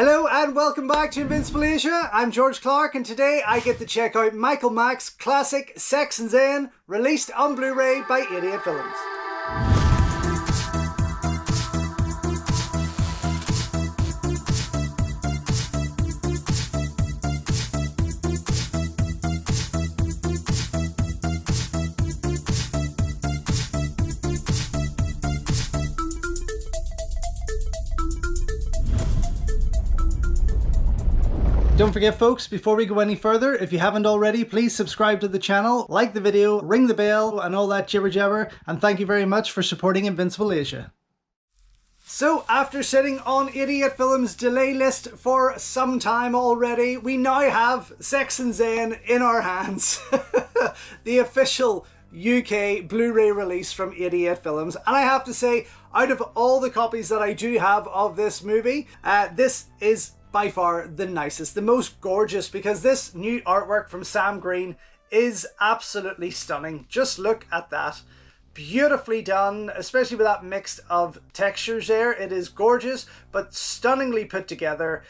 Hello and welcome back to Invincible Asia. I'm George Clark and today I get to check out Michael Mak's classic Sex and Zen, released on Blu-ray by Idiot Films. Don't forget folks, before we go any further, if you haven't already, please subscribe to the channel, like the video, ring the bell and all that jibber jabber, and thank you very much for supporting Invincible Asia. So after sitting on Idiot Films' delay list for some time already, we now have Sex and Zen in our hands. The official UK Blu-ray release from Idiot Films, and I have to say, out of all the copies that I do have of this movie, this is by far the nicest, the most gorgeous, because this new artwork from Sam Green is absolutely stunning. Just look at that. Beautifully done, especially with that mix of textures there. It is gorgeous, but stunningly put together.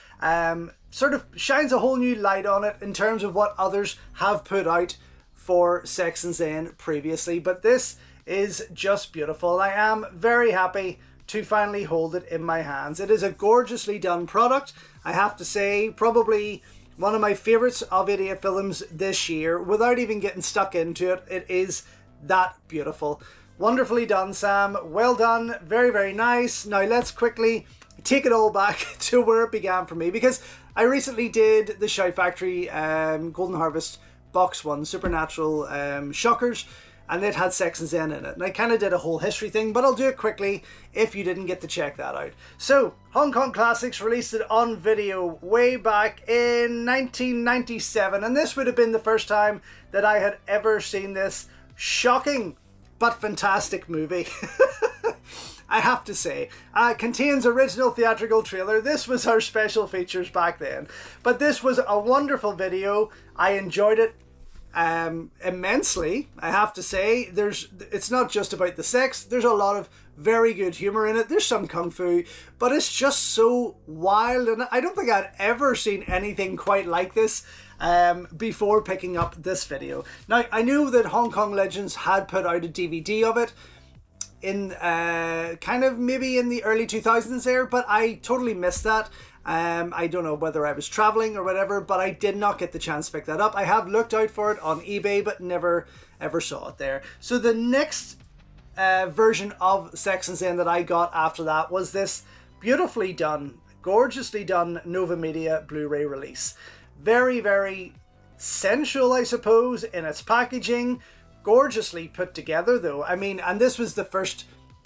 Sort of shines a whole new light on it in terms of what others have put out for Sex and Zen previously. But this is just beautiful. I am very happy to finally hold it in my hands. It is a gorgeously done product. I have to say, probably one of my favorites of Idiot Films this year. Without even getting stuck into it, it is that beautiful. Wonderfully done, Sam. Well done. Very, very nice. Now let's quickly take it all back to where it began for me, because I recently did the Shout Factory Golden Harvest Box 1 Supernatural Shockers, and it had Sex and Zen in it. And I kind of did a whole history thing, but I'll do it quickly if you didn't get to check that out. So, Hong Kong Classics released it on video way back in 1997, and this would have been the first time that I had ever seen this shocking but fantastic movie. I have to say, contains original theatrical trailer. This was our special features back then, but this was a wonderful video. I enjoyed it immensely. I have to say, it's not just about the sex. There's a lot of very good humor in it. There's some kung fu, but it's just so wild, and I don't think I'd ever seen anything quite like this before picking up this video. Now, I knew that Hong Kong Legends had put out a DVD of it in kind of maybe in the early 2000s there, but I totally missed that. I don't know whether I was traveling or whatever, but I did not get the chance to pick that up. I have looked out for it on eBay, but never ever saw it there. So the next version of Sex and Zen that I got after that was this beautifully done, gorgeously done Nova Media Blu-ray release. Very, very sensual, I suppose, in its packaging. Gorgeously put together though. I mean, and this was the first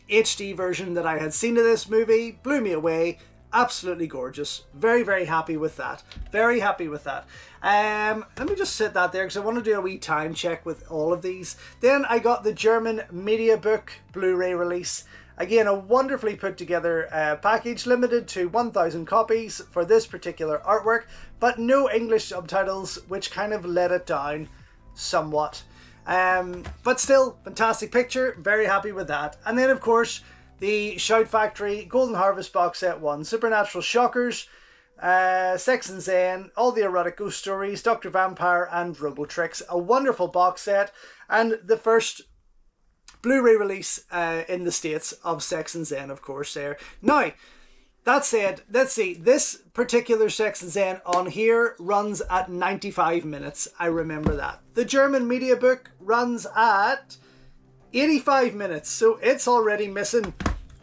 HD version that I had seen of this movie. Blew me away. Absolutely gorgeous. Very, very happy with that. Very happy with that. Let me just set that there because I want to do a wee time check with all of these. Then I got the German Media Book Blu-ray release. Again, a wonderfully put together package, limited to 1,000 copies for this particular artwork, but no English subtitles, which kind of let it down somewhat. But still, fantastic picture. Very happy with that. And then, of course, the Shout Factory Golden Harvest Box Set 1, Supernatural Shockers, Sex and Zen, all the erotic ghost stories, Dr. Vampire and Robotrix. A wonderful box set, and the first Blu-ray release in the States of Sex and Zen, of course, there. Now, that said, let's see, this particular Sex and Zen on here runs at 95 minutes. I remember that. The German Media Book runs at 85 minutes, so it's already missing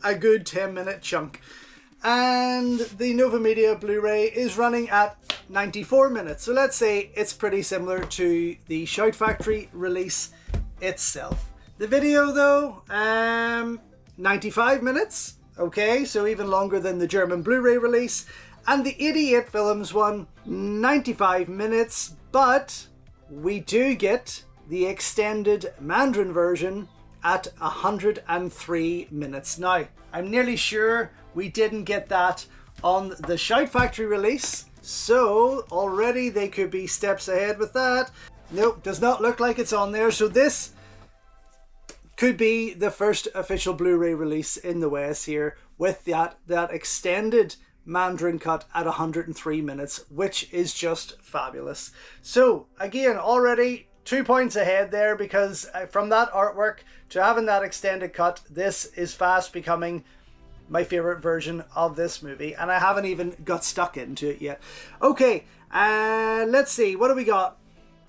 a good 10-minute chunk. And the Nova Media Blu-ray is running at 94 minutes, so let's say it's pretty similar to the Shout Factory release itself. The video though, 95 minutes, okay, so even longer than the German Blu-ray release. And the Idiot Films one, 95 minutes, but we do get the extended Mandarin version at 103 minutes. Now, I'm nearly sure we didn't get that on the Shout Factory release, so already they could be steps ahead with that. Nope, does not look like it's on there, so this could be the first official Blu-ray release in the West here with that extended Mandarin cut at 103 minutes, which is just fabulous. So again, already 2 points ahead there, because from that artwork to having that extended cut, this is fast becoming my favorite version of this movie, and I haven't even got stuck into it yet. Okay, let's see, what do we got?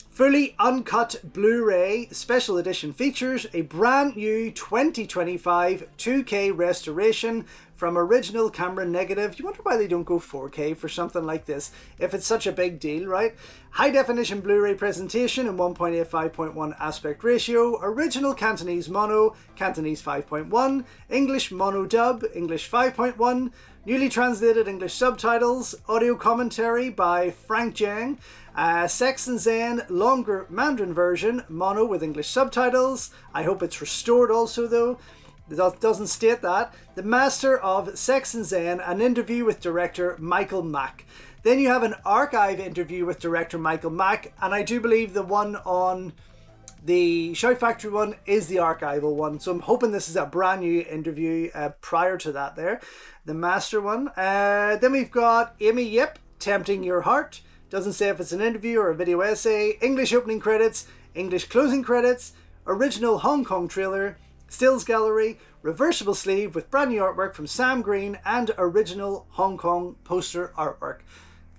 Fully uncut Blu-ray special edition features a brand new 2025 2K restoration from original camera negative. You wonder why they don't go 4K for something like this, if it's such a big deal, right? High definition Blu-ray presentation in 1.85:1 aspect ratio, original Cantonese mono, Cantonese 5.1, English mono dub, English 5.1, newly translated English subtitles, audio commentary by Frank Jiang, Sex and Zen longer Mandarin version, mono with English subtitles. I hope it's restored also though. It doesn't state that. The Master of Sex and Zen, an interview with director Michael Mak. Then you have an archive interview with director Michael Mak, and I do believe the one on the Shout Factory one is the archival one. So I'm hoping this is a brand new interview prior to that there. The Master one. Then we've got Amy Yip, Tempting Your Heart. Doesn't say if it's an interview or a video essay. English opening credits, English closing credits, original Hong Kong trailer, stills gallery, reversible sleeve with brand new artwork from Sam Green, and original Hong Kong poster artwork.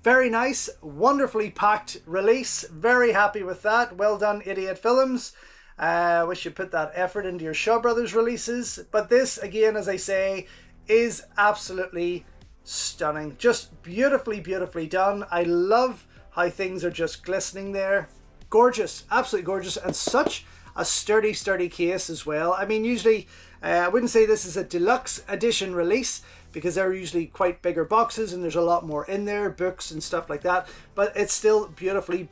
Very nice, wonderfully packed release. Very happy with that. Well done, Idiot Films. Wish you put that effort into your Shaw Brothers releases. But this, again, as I say, is absolutely stunning. Just beautifully, beautifully done. I love how things are just glistening there. Gorgeous, absolutely gorgeous, and such a sturdy case as well. I mean, usually I wouldn't say this is a deluxe edition release, because they're usually quite bigger boxes and there's a lot more in there, books and stuff like that, but it's still beautifully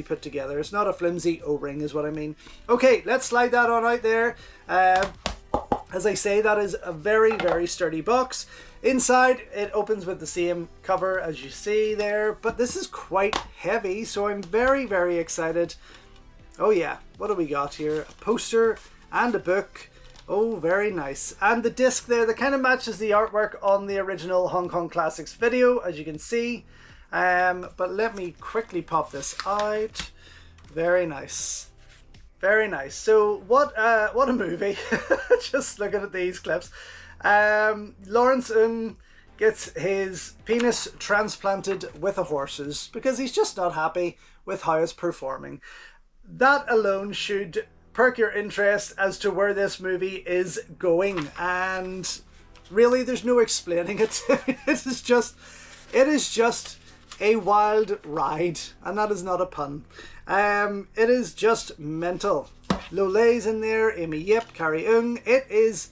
put together. It's not a flimsy O-ring is what I mean. Okay, let's slide that on out there. As I say, that is a very sturdy box. Inside, it opens with the same cover as you see there, but this is quite heavy, so I'm very excited. Oh yeah, what do we got here? A poster and a book. Oh, very nice. And the disc there, that kind of matches the artwork on the original Hong Kong Classics video, as you can see. But let me quickly pop this out. Very nice. Very nice. So what a movie. Just looking at these clips. Lawrence Ng gets his penis transplanted with the horses because he's just not happy with how it's performing. That alone should perk your interest as to where this movie is going, and really there's no explaining it. It is just a wild ride, and that is not a pun. It is just mental. Lolay's in there, Amy Yip, Carrie Ng. It is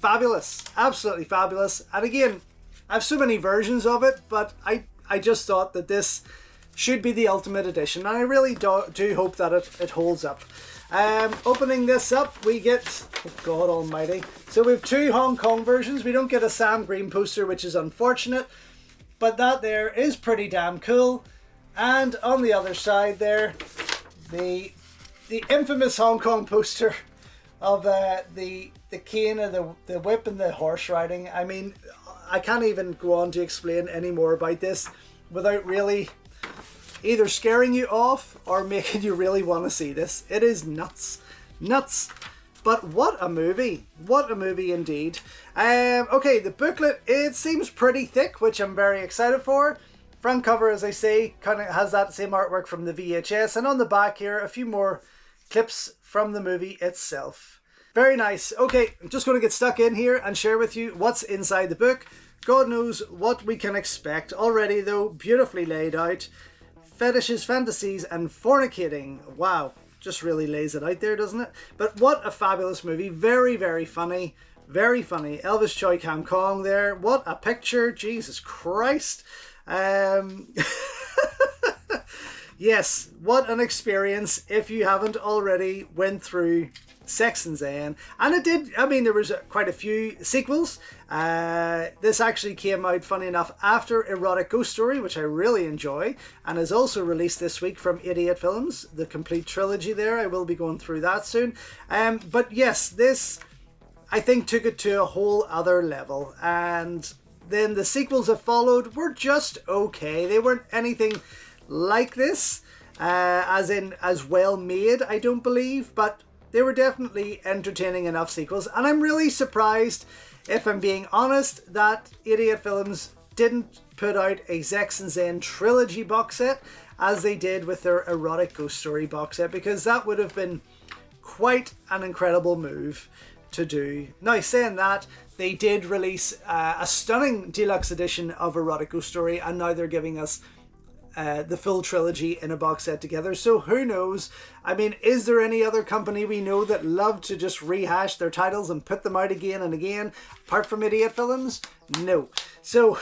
fabulous, absolutely fabulous. And again, I have so many versions of it, but I just thought that this should be the ultimate edition, and I really do hope that it holds up. Opening this up, we get, oh God almighty, so we have two Hong Kong versions. We don't get a Sam Green poster, which is unfortunate, but that there is pretty damn cool. And on the other side there, the infamous Hong Kong poster of the cane and the whip and the horse riding. I mean, I can't even go on to explain any more about this without really either scaring you off or making you really want to see this. It is nuts. But what a movie indeed. Okay, the booklet, it seems pretty thick, which I'm very excited for. Front cover, as I say, kind of has that same artwork from the VHS, and on the back here a few more clips from the movie itself. Very nice. Okay, I'm just going to get stuck in here and share with you what's inside the book. God knows what we can expect already though. Beautifully laid out. Fetishes, fantasies, and fornicating. Wow, just really lays it out there, doesn't it? But what a fabulous movie. Very funny. Very funny. Elvis Choi Kam Kong there. What a picture. Jesus Christ. Yes, what an experience if you haven't already went through Sex and Zen. And it did, I mean, there was quite a few sequels. This actually came out, funny enough, after Erotic Ghost Story, which I really enjoy, and is also released this week from Idiot Films, the complete trilogy there. I will be going through that soon. But yes, this, I think, took it to a whole other level, and then the sequels that followed were just okay. They weren't anything like this, as well made, I don't believe, but they were definitely entertaining enough sequels. And I'm really surprised, if I'm being honest, that 88 Films didn't put out a Sex and Zen trilogy box set as they did with their erotic ghost story box set, because that would have been quite an incredible move to do. Now, saying that, they did release a stunning deluxe edition of erotic ghost story, and now they're giving us the full trilogy in a box set together. So who knows? I mean, is there any other company we know that love to just rehash their titles and put them out again and again, apart from 88 Films? No. So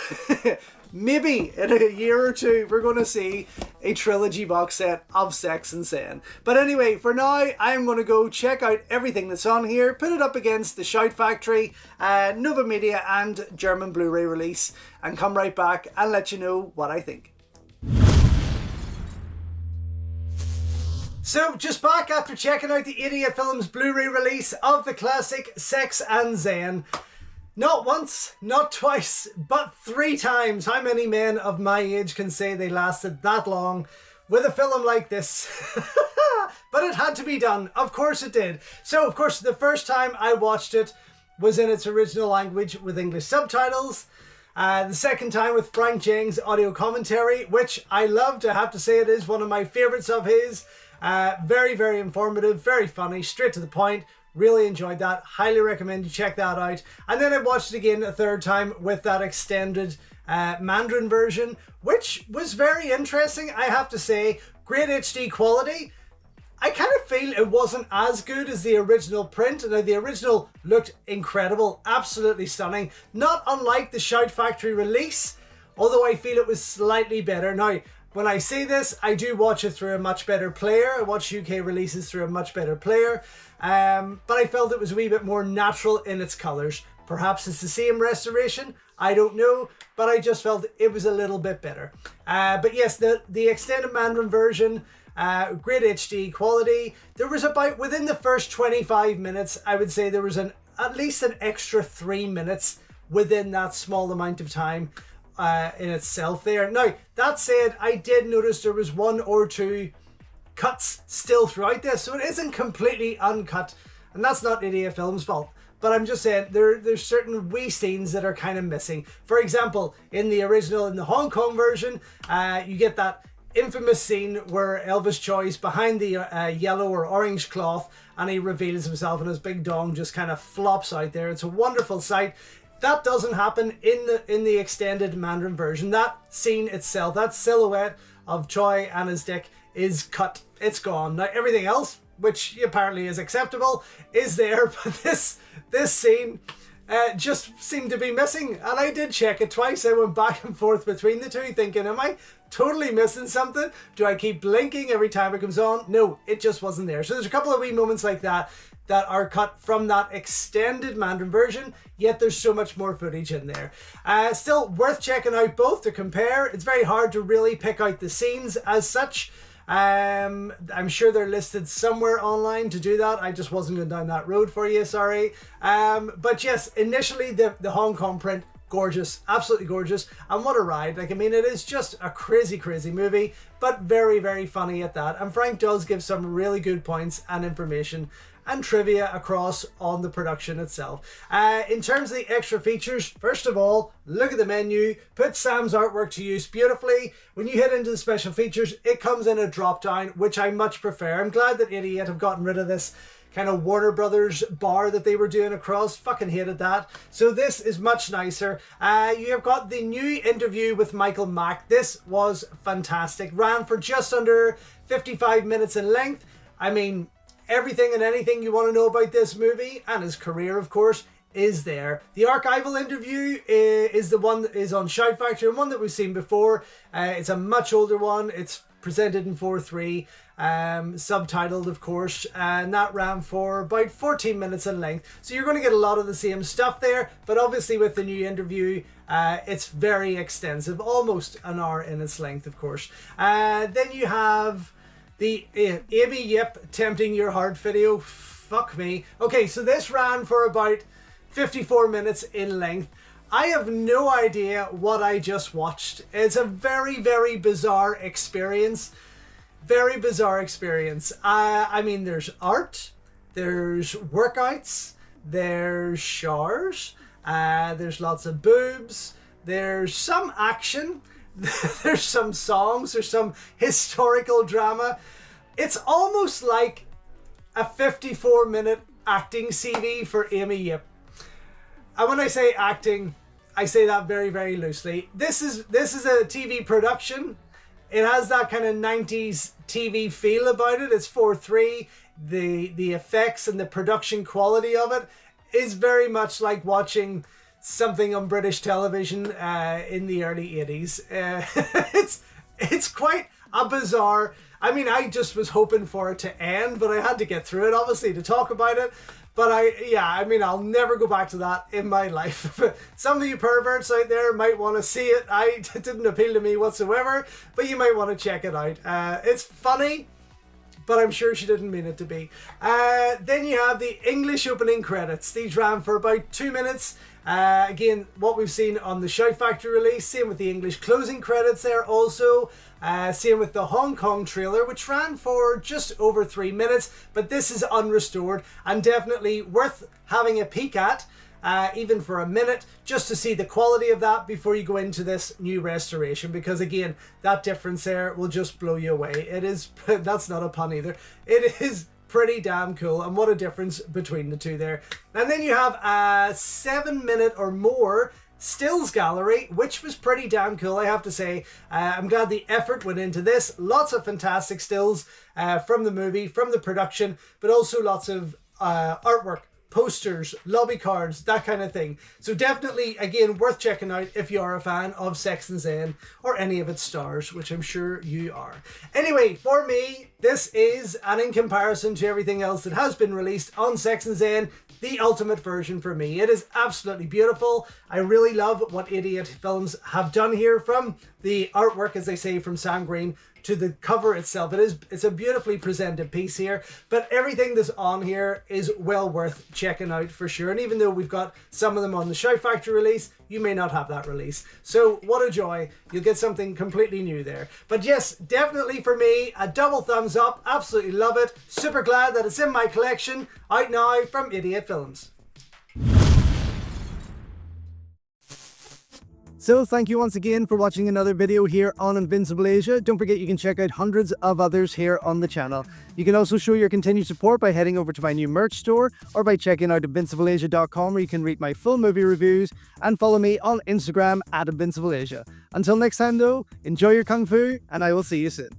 maybe in a year or two we're going to see a trilogy box set of Sex and Zen. But anyway, for now, I'm going to go check out everything that's on here, put it up against the Shout Factory, Nova Media and German Blu-ray release, and come right back and let you know what I think. So, just back after checking out the 88 Films Blu-ray release of the classic Sex and Zen. Not once, not twice, but 3 times. How many men of my age can say they lasted that long with a film like this? But it had to be done. Of course it did. So, of course, the first time I watched it was in its original language with English subtitles. The second time with Frank Jang's audio commentary, which I loved. I have to say it is one of my favourites of his. Very, very informative, very funny, straight to the point. Really enjoyed that. Highly recommend you check that out. And then I watched it again a third time with that extended Mandarin version, which was very interesting, I have to say. Great HD quality. I kind of feel it wasn't as good as the original print. Now, the original looked incredible, absolutely stunning. Not unlike the Shout Factory release, although I feel it was slightly better. Now, when I say this, I do watch it through a much better player. I watch UK releases through a much better player. But I felt it was a wee bit more natural in its colours. Perhaps it's the same restoration, I don't know, but I just felt it was a little bit better. But yes, the extended Mandarin version, great HD quality. There was about, within the first 25 minutes, I would say there was at least an extra 3 minutes within that small amount of time in itself there. Now, that said, I did notice there was 1 or 2 cuts still throughout this, so it isn't completely uncut, and that's not 88 Films' fault. But I'm just saying, there's certain wee scenes that are kind of missing. For example, in the original, in the Hong Kong version, you get that infamous scene where Elvis Choi's behind the yellow or orange cloth, and he reveals himself and his big dong just kind of flops out there. It's a wonderful sight. That doesn't happen in the extended Mandarin version. That scene itself, that silhouette of Choi and his dick, is cut. It's gone. Now, everything else, which apparently is acceptable, is there, but this scene just seemed to be missing. And I did check it twice. I went back and forth between the two thinking, am I totally missing something? Do I keep blinking every time it comes on? No, it just wasn't there. So there's a couple of wee moments like that are cut from that extended Mandarin version, yet there's so much more footage in there. Still worth checking out both to compare. It's very hard to really pick out the scenes as such. I'm sure they're listed somewhere online to do that. I just wasn't going down that road for you, sorry. But yes, initially the Hong Kong print, gorgeous, absolutely gorgeous, and what a ride. Like, I mean, it is just a crazy, crazy movie, but very, very funny at that. And Frank does give some really good points and information and trivia across on the production itself. In terms of the extra features, first of all, look at the menu. Put Sam's artwork to use beautifully. When you hit into the special features, it comes in a drop down, which I much prefer. I'm glad that 88 have gotten rid of this kind of Warner Brothers bar that they were doing across. Fucking hated that. So this is much nicer. You have got the new interview with Michael Mak. This was fantastic. Ran for just under 55 minutes in length. I mean, everything and anything you want to know about this movie and his career, of course, is there. The archival interview is the one that is on Shout Factory, and one that we've seen before. It's a much older one. It's presented in 4:3, subtitled, of course, and that ran for about 14 minutes in length. So you're going to get a lot of the same stuff there, but obviously with the new interview, it's very extensive, almost an hour in its length, of course. Then you have the Amy Yip Tempting Your Heart video. Fuck me. Okay, so this ran for about 54 minutes in length. I have no idea what I just watched. It's a very, very bizarre experience. Very bizarre experience. I mean, there's art, there's workouts, there's showers, there's lots of boobs, there's some action, there's some songs, there's some historical drama. It's almost like a 54-minute acting CV for Amy Yip. And when I say acting, I say that very, very loosely. This is a TV production. It has that kind of 90s TV feel about it. It's 4:3. The effects and the production quality of it is very much like watching something on British television in the early 80s. It's quite a bizarre... I mean, I just was hoping for it to end, but I had to get through it, obviously, to talk about it. But I mean, I'll never go back to that in my life. Some of you perverts out there might want to see it. It didn't appeal to me whatsoever, but you might want to check it out. It's funny, but I'm sure she didn't mean it to be. Then you have the English opening credits. These ran for about 2 minutes. Again, what we've seen on the Shout Factory release, same with the English closing credits there also. Same with the Hong Kong trailer, which ran for just over 3 minutes, but this is unrestored and definitely worth having a peek at, even for a minute, just to see the quality of that before you go into this new restoration, because again, that difference there will just blow you away. It is, that's not a pun either, it is pretty damn cool, and what a difference between the two there. And then you have a 7-minute or more stills gallery, which was pretty damn cool, I have to say. I'm glad the effort went into this. Lots of fantastic stills from the movie, from the production, but also lots of artwork, posters, lobby cards, that kind of thing. So definitely, again, worth checking out if you are a fan of Sex and Zen or any of its stars, which I'm sure you are. Anyway, for me, this is, and in comparison to everything else that has been released on Sex and Zen, the ultimate version for me. It is absolutely beautiful. I really love what Idiot Films have done here, from the artwork, as they say, from Sam Green, to the cover itself. It's a beautifully presented piece here, but everything that's on here is well worth checking out for sure. And even though we've got some of them on the Shout Factory release, you may not have that release. So what a joy. You'll get something completely new there. But yes, definitely for me, a double thumbs up. Absolutely love it. Super glad that it's in my collection. Out now from Idiot Films. So thank you once again for watching another video here on Invincible Asia. Don't forget you can check out hundreds of others here on the channel. You can also show your continued support by heading over to my new merch store, or by checking out invincibleasia.com, where you can read my full movie reviews, and follow me on Instagram at InvincibleAsia. Until next time though, enjoy your Kung Fu, and I will see you soon.